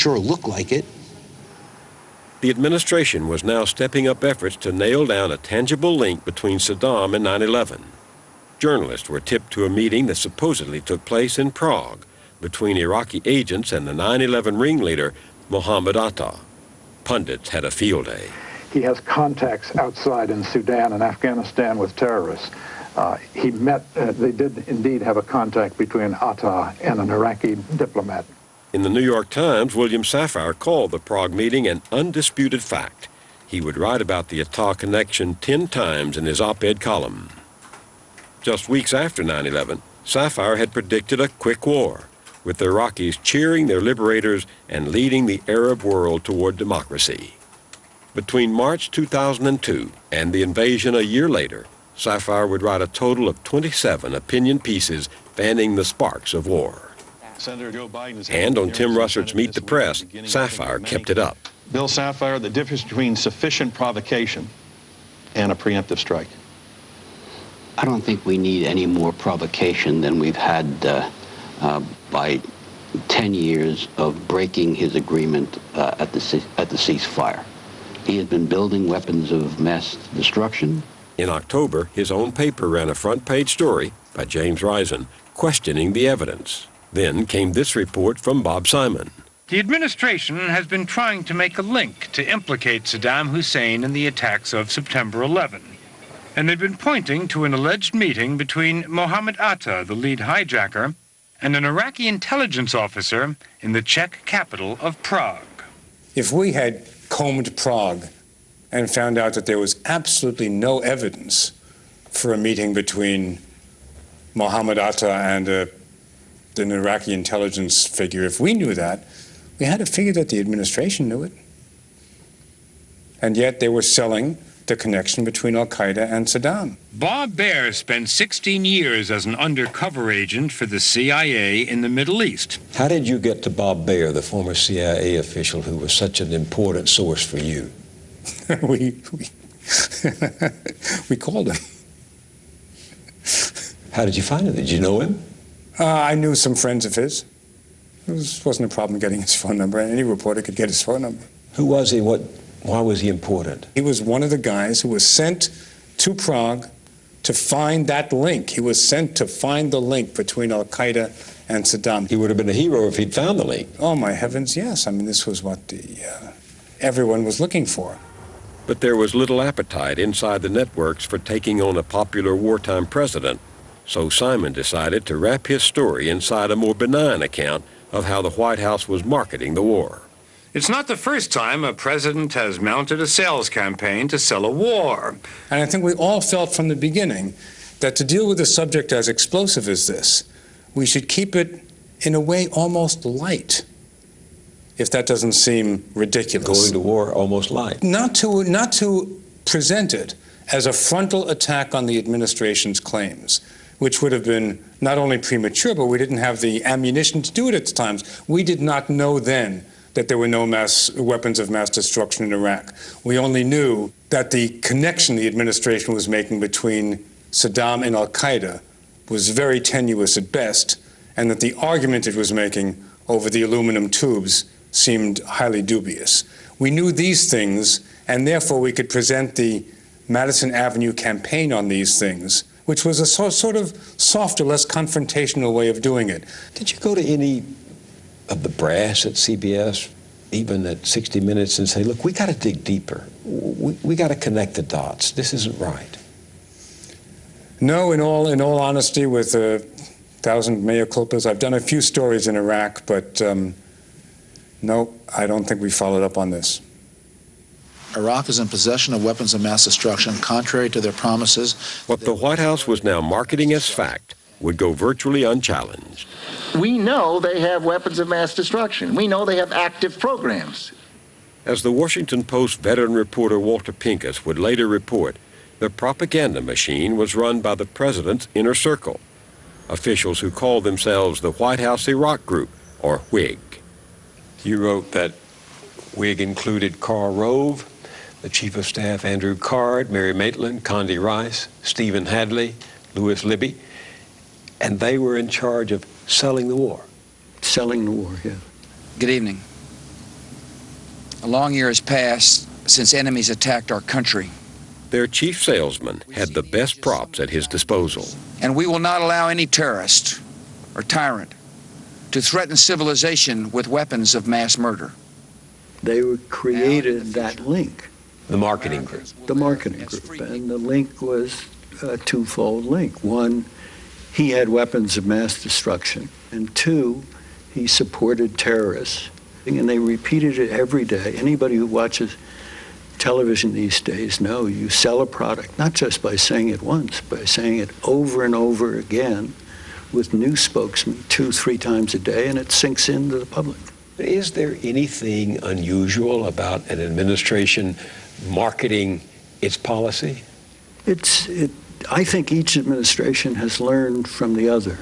sure looked like it. The administration was now stepping up efforts to nail down a tangible link between Saddam and 9/11. Journalists were tipped to a meeting that supposedly took place in Prague between Iraqi agents and the 9/11 ringleader, Mohammed Atta. Pundits had a field day. He has contacts outside in Sudan and Afghanistan with terrorists. They did indeed have a contact between Atta and an Iraqi diplomat. In the New York Times, William Safire called the Prague meeting an undisputed fact. He would write about the Atta connection 10 times in his op-ed column. Just weeks after 9/11, Safire had predicted a quick war, with the Iraqis cheering their liberators and leading the Arab world toward democracy. Between March 2002 and the invasion a year later, Safire would write a total of 27 opinion pieces fanning the sparks of war. And on Tim Russert's Meet the Press, Safire kept it up. Bill Safire, the difference between sufficient provocation and a preemptive strike. I don't think we need any more provocation than we've had by 10 years of breaking his agreement at the ceasefire. He has been building weapons of mass destruction. In October, his own paper ran a front-page story by James Risen questioning the evidence. Then came this report from Bob Simon. The administration has been trying to make a link to implicate Saddam Hussein in the attacks of September 11. And they've been pointing to an alleged meeting between Mohammed Atta, the lead hijacker, and an Iraqi intelligence officer in the Czech capital of Prague. If we had combed Prague and found out that there was absolutely no evidence for a meeting between Mohammed Atta and an Iraqi intelligence figure, if we knew that, we had to figure that the administration knew it. And yet they were selling the connection between Al-Qaeda and Saddam. Bob Baer spent 16 years as an undercover agent for the CIA in the Middle East. How did you get to Bob Baer, the former CIA official who was such an important source for you? we called him. How did you find him? Did you know him? I knew some friends of his. It wasn't a problem getting his phone number. Any reporter could get his phone number. Who was he? Why was he important? He was one of the guys who was sent to Prague to find that link. He was sent to find the link between Al-Qaeda and Saddam. He would have been a hero if he'd found the link. Oh, my heavens, yes. I mean, this was what everyone was looking for. But there was little appetite inside the networks for taking on a popular wartime president. So Simon decided to wrap his story inside a more benign account of how the White House was marketing the war. It's not the first time a president has mounted a sales campaign to sell a war. And I think we all felt from the beginning that to deal with a subject as explosive as this, we should keep it, in a way, almost light, if that doesn't seem ridiculous. Going to war almost light. Not to present it as a frontal attack on the administration's claims, which would have been not only premature, but we didn't have the ammunition to do it at the times. We did not know then that there were no weapons of mass destruction in Iraq. We only knew that the connection the administration was making between Saddam and Al-Qaeda was very tenuous at best, and that the argument it was making over the aluminum tubes seemed highly dubious. We knew these things, and therefore we could present the Madison Avenue campaign on these things, which was a sort of softer, less confrontational way of doing it. Did you go to any of the brass at CBS, even at 60 Minutes, and say, look, we got to dig deeper. We got to connect the dots. This isn't right. No, in all honesty, with 1,000 mea culpas, I've done a few stories in Iraq, but no, I don't think we followed up on this. Iraq is in possession of weapons of mass destruction, contrary to their promises. What the White House was now marketing as fact would go virtually unchallenged. We know they have weapons of mass destruction. We know they have active programs. As the Washington Post veteran reporter Walter Pincus would later report, the propaganda machine was run by the president's inner circle, officials who called themselves the White House Iraq Group, or WIG. You wrote that WIG included Karl Rove, the Chief of Staff Andrew Card, Mary Maitland, Condi Rice, Stephen Hadley, Louis Libby, and they were in charge of selling the war. Selling the war, yeah. Good evening. A long year has passed since enemies attacked our country. Their chief salesman had the best props at his disposal. And we will not allow any terrorist or tyrant to threaten civilization with weapons of mass murder. They created that link. The marketing group. The marketing group. And the link was a twofold link. One, he had weapons of mass destruction. And two, he supported terrorists. And they repeated it every day. Anybody who watches television these days know you sell a product, not just by saying it once, by saying it over and over again with new spokesmen 2-3 times a day, and it sinks into the public. Is there anything unusual about an administration marketing its policy? I think each administration has learned from the other.